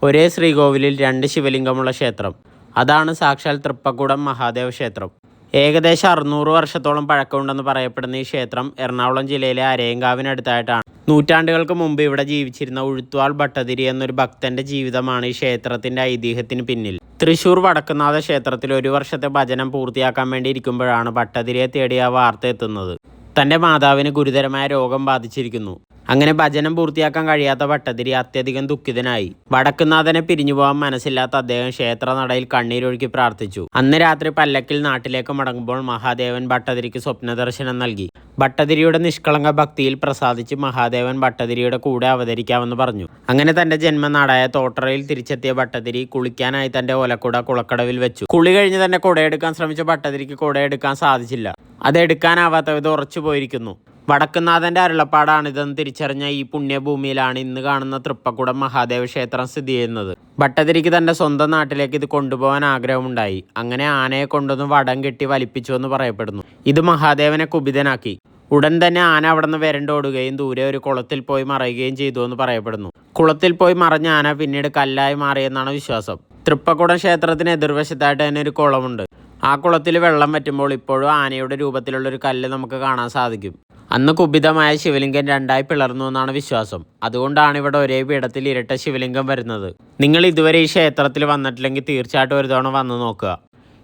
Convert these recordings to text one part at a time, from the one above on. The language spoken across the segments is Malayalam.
ഒരേ ശ്രീകോവിലിൽ രണ്ട് ശിവലിംഗമുള്ള ക്ഷേത്രം. അതാണ് സാക്ഷാൽ തൃപ്പക്കുടം മഹാദേവ ക്ഷേത്രം. ഏകദേശം 600 വർഷത്തോളം പഴക്കമുണ്ടെന്ന് പറയപ്പെടുന്ന ഈ ക്ഷേത്രം എറണാകുളം ജില്ലയിലെ അരയങ്കാവിനടുത്തായിട്ടാണ്. നൂറ്റാണ്ടുകൾക്ക് മുമ്പ് ഇവിടെ ജീവിച്ചിരുന്ന ഉഴുത്വാൾ ഭട്ടതിരി എന്നൊരു ഭക്തന്റെ ജീവിതമാണ് ഈ ക്ഷേത്രത്തിന്റെ ഐതിഹ്യത്തിന് പിന്നിൽ. തൃശൂർ വടക്കുംനാഥ ക്ഷേത്രത്തിൽ 1 വർഷത്തെ ഭജനം പൂർത്തിയാക്കാൻ വേണ്ടി ഇരിക്കുമ്പോഴാണ് ഭട്ടതിരിയെ തേടി ആ വാർത്ത എത്തുന്നത്. തന്റെ മാതാവിന് ഗുരുതരമായ രോഗം ബാധിച്ചിരിക്കുന്നു. അങ്ങനെ ഭജനം പൂർത്തിയാക്കാൻ കഴിയാത്ത ഭട്ടതിരി അത്യധികം ദുഃഖിതനായി. വടക്കുംനാഥനെ പിരിഞ്ഞുപോകാൻ മനസ്സില്ലാത്ത അദ്ദേഹം ക്ഷേത്രനടയിൽ കണ്ണീരൊഴുക്കി പ്രാർത്ഥിച്ചു. അന്ന് രാത്രി പല്ലക്കിൽ നാട്ടിലേക്ക് മടങ്ങുമ്പോൾ മഹാദേവൻ ഭട്ടതിരിക്ക് സ്വപ്നദർശനം നൽകി. ഭട്ടതിരിയുടെ നിഷ്കളങ്ക ഭക്തിയിൽ പ്രസാദിച്ച് മഹാദേവൻ ഭട്ടതിരിയുടെ കൂടെ അവതരിക്കാമെന്ന് പറഞ്ഞു. അങ്ങനെ തന്റെ ജന്മനാടായ തോട്ടറയിൽ തിരിച്ചെത്തിയ ഭട്ടതിരി കുളിക്കാനായി തന്റെ ഓലക്കുട കുളക്കടവിൽ വെച്ചു. കുളി കഴിഞ്ഞ് തന്നെ കുടയെടുക്കാൻ ശ്രമിച്ച ഭട്ടതിരിക്ക് കുടയെടുക്കാൻ സാധിച്ചില്ല. അതെടുക്കാനാവാത്ത വിധം ഉറച്ചു പോയിരിക്കുന്നു. വടക്കുംനാഥന്റെ അരുളപ്പാടാണിതെന്ന് തിരിച്ചറിഞ്ഞ ഈ പുണ്യഭൂമിയിലാണ് ഇന്ന് കാണുന്ന തൃപ്പക്കുടം മഹാദേവ ക്ഷേത്രം സ്ഥിതി ചെയ്യുന്നത്. ഭട്ടതിരിക്ക് തന്റെ സ്വന്തം നാട്ടിലേക്ക് ഇത് കൊണ്ടുപോകാൻ ആഗ്രഹമുണ്ടായി. അങ്ങനെ ആനയെ കൊണ്ടുവന്ന് വടം കെട്ടി വലിപ്പിച്ചു എന്ന് പറയപ്പെടുന്നു. ഇത് മഹാദേവനെ കുപിതനാക്കി. ഉടൻ തന്നെ ആന അവിടെ നിന്ന് വരണ്ടോടുകയും ദൂരെ ഒരു കുളത്തിൽ പോയി മറയുകയും ചെയ്തു എന്ന് പറയപ്പെടുന്നു. കുളത്തിൽ പോയി മറഞ്ഞ ആന പിന്നീട് കല്ലായി മാറിയെന്നാണ് വിശ്വാസം. തൃപ്പക്കുടം ക്ഷേത്രത്തിന് എതിർവശത്തായിട്ട് തന്നെ ഒരു കുളമുണ്ട്. ആ കുളത്തിൽ വെള്ളം വറ്റുമ്പോൾ ഇപ്പോഴും ആനയുടെ രൂപത്തിലുള്ളൊരു കല്ല് നമുക്ക് കാണാൻ സാധിക്കും. അന്ന് കുപിതമായ ശിവലിംഗം രണ്ടായി പിളർന്നു എന്നാണ് വിശ്വാസം. അതുകൊണ്ടാണ് ഇവിടെ ഒരേ പീഠത്തിൽ ഇരട്ട ശിവലിംഗം വരുന്നത്. നിങ്ങൾ ഇതുവരെ ഈ ക്ഷേത്രത്തിൽ വന്നിട്ടില്ലെങ്കിൽ തീർച്ചയായിട്ടും ഒരു തവണ വന്ന് നോക്കുക.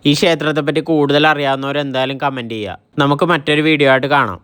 ഈ ക്ഷേത്രത്തെപ്പറ്റി കൂടുതൽ അറിയാവുന്നവർ എന്തായാലും കമൻറ്റ് ചെയ്യുക. നമുക്ക് മറ്റൊരു വീഡിയോ ആയിട്ട് കാണാം.